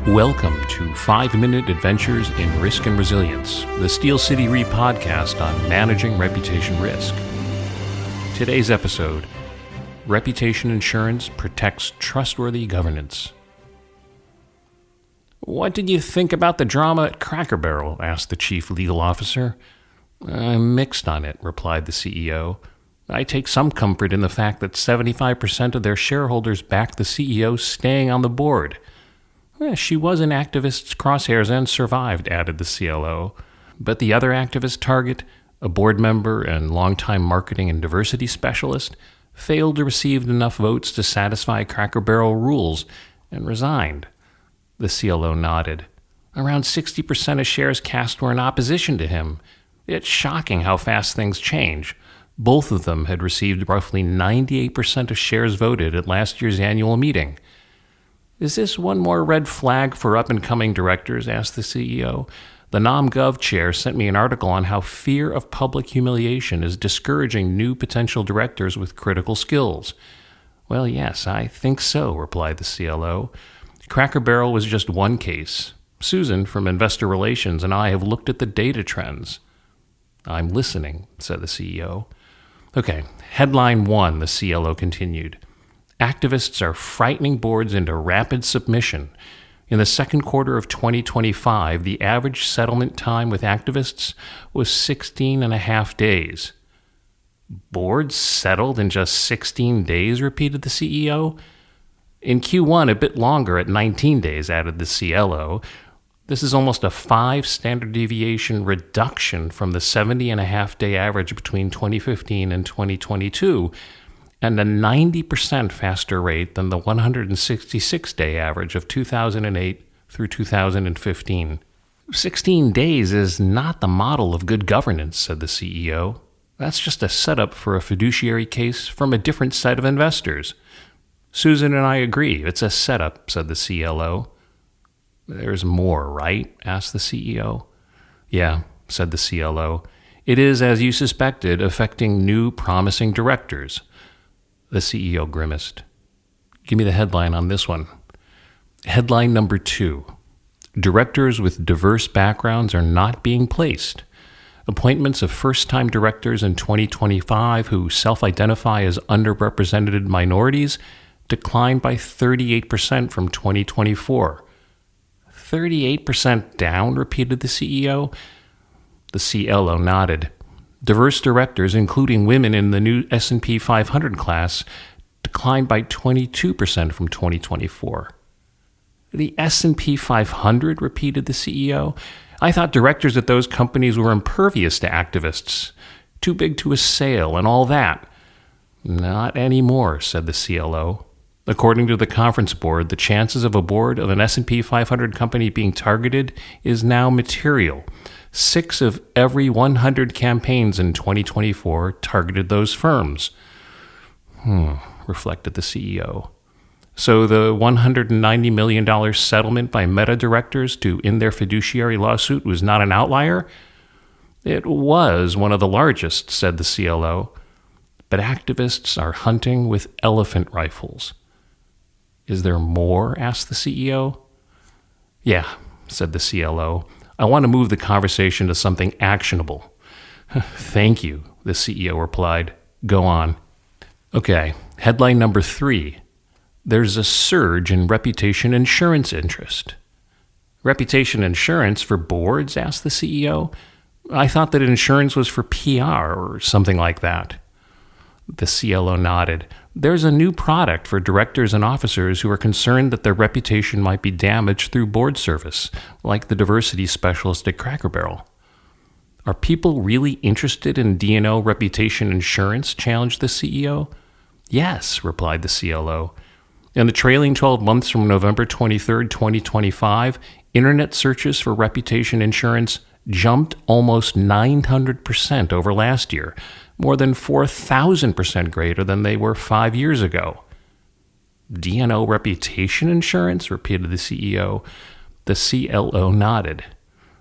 Welcome to 5-Minute Adventures in Risk and Resilience, the Steel City Re podcast on managing reputation risk. Today's episode, Reputation Insurance Protects Trustworthy Governance. "What did you think about the drama at Cracker Barrel?" asked the chief legal officer. "I'm mixed on it," replied the CEO. "I take some comfort in the fact that 75% of their shareholders backed the CEO staying on the board." "She was in activists' crosshairs and survived," added the CLO. "But the other activist target, a board member and longtime marketing and diversity specialist, failed to receive enough votes to satisfy Cracker Barrel rules and resigned." The CLO nodded. "Around 60% of shares cast were in opposition to him. It's shocking how fast things change. Both of them had received roughly 98% of shares voted at last year's annual meeting." "Is this one more red flag for up-and-coming directors?" asked the CEO. "The NomGov chair sent me an article on how fear of public humiliation is discouraging new potential directors with critical skills." "Well, yes, I think so," replied the CLO. "Cracker Barrel was just one case. Susan from Investor Relations and I have looked at the data trends." "I'm listening," said the CEO. "Okay, headline 1, the CLO continued. Activists are frightening boards into rapid submission. In the second quarter of 2025, the average settlement time with activists was 16 and a half days. "Boards settled in just 16 days, repeated the CEO. "In Q1, a bit longer at 19 days, added the CLO. "This is almost a 5 standard deviation reduction from the 70 and a half day average between 2015 and 2022. And a 90% faster rate than the 166-day average of 2008 through 2015. 16 days is not the model of good governance," said the CEO. "That's just a setup for a fiduciary case from a different set of investors." "Susan and I agree. It's a setup," said the CLO. "There's more, right?" asked the CEO. "Yeah," said the CLO. "It is, as you suspected, affecting new promising directors." The CEO grimaced. "Give me the headline on this one." Headline number 2. Directors with diverse backgrounds are not being placed. Appointments of first-time directors in 2025 who self-identify as underrepresented minorities declined by 38% from 2024. 38% down, repeated the CEO. The CLO nodded. Diverse directors, including women in the new S&P 500 class, declined by 22% from 2024. "The S&P 500, repeated the CEO. "I thought directors at those companies were impervious to activists, too big to assail and all that." "Not anymore," said the CLO. "According to the conference board, the chances of a board of an S&P 500 company being targeted is now material. 6 of every 100 campaigns in 2024 targeted those firms." Reflected the CEO. "So the $190 million settlement by Meta directors to end their fiduciary lawsuit was not an outlier?" "It was one of the largest," said the CLO. "But activists are hunting with elephant rifles." "Is there more?" asked the CEO. "Yeah," said the CLO. "I want to move the conversation to something actionable." "Thank you," the CEO replied. "Go on." Okay, headline number 3. There's a surge in reputation insurance interest. "Reputation insurance for boards?" asked the CEO. "I thought that insurance was for PR or something like that." The CLO nodded. "There's a new product for directors and officers who are concerned that their reputation might be damaged through board service, like the diversity specialist at Cracker Barrel." "Are people really interested in D&O reputation insurance?" challenged the CEO. "Yes," replied the CLO. "In the trailing 12 months from November 23, 2025, internet searches for reputation insurance jumped almost 900% over last year, more than 4,000% greater than they were 5 years ago." "D&O reputation insurance?" repeated the CEO. The CLO nodded.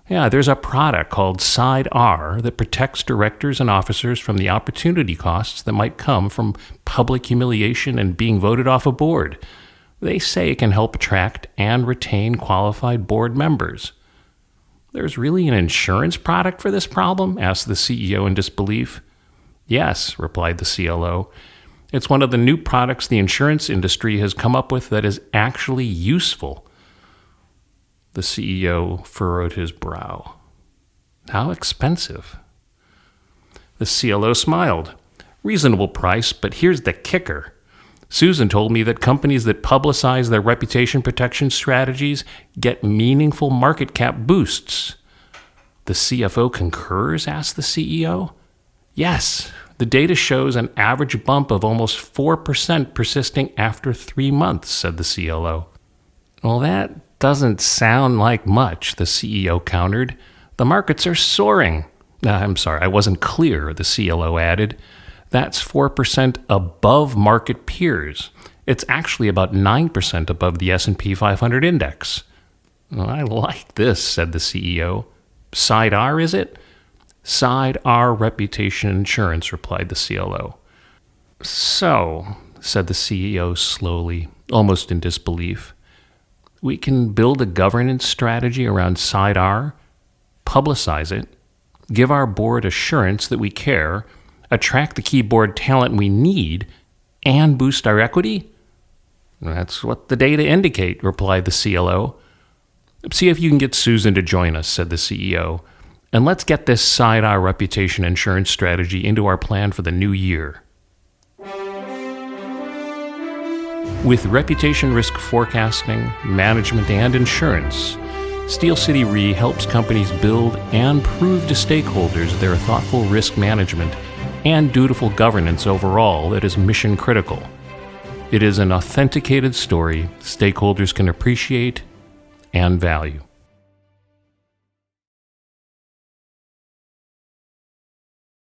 "Yeah, there's a product called Side R that protects directors and officers from the opportunity costs that might come from public humiliation and being voted off a board. They say it can help attract and retain qualified board members. There's really an insurance product for this problem? Asked the CEO in disbelief. Yes, replied the CLO. It's one of the new products the insurance industry has come up with that is actually useful. The CEO furrowed his brow. How expensive? The CLO smiled. Reasonable price, but here's the kicker. Susan told me that companies that publicize their reputation protection strategies get meaningful market cap boosts. The CFO concurs? Asked the CEO. Yes, the data shows an average bump of almost 4% persisting after 3 months, said the CLO. Well, that doesn't sound like much, the CEO countered. The markets are soaring. I'm sorry, I wasn't clear, the CLO added. That's 4% above market peers. It's actually about 9% above the S&P 500 index. Well, I like this, said the CEO. Side R, is it? Side R Reputation Insurance, replied the CLO. So, said the CEO slowly, almost in disbelief, we can build a governance strategy around Side R, publicize it, give our board assurance that we care, attract the key board talent we need, and boost our equity? That's what the data indicate, replied the CLO. See if you can get Susan to join us, said the CEO, and let's get this Side R reputation insurance strategy into our plan for the new year. With reputation risk forecasting, management, and insurance, Steel City Re helps companies build and prove to stakeholders their thoughtful risk management and dutiful governance overall that is mission critical. It is an authenticated story stakeholders can appreciate and value.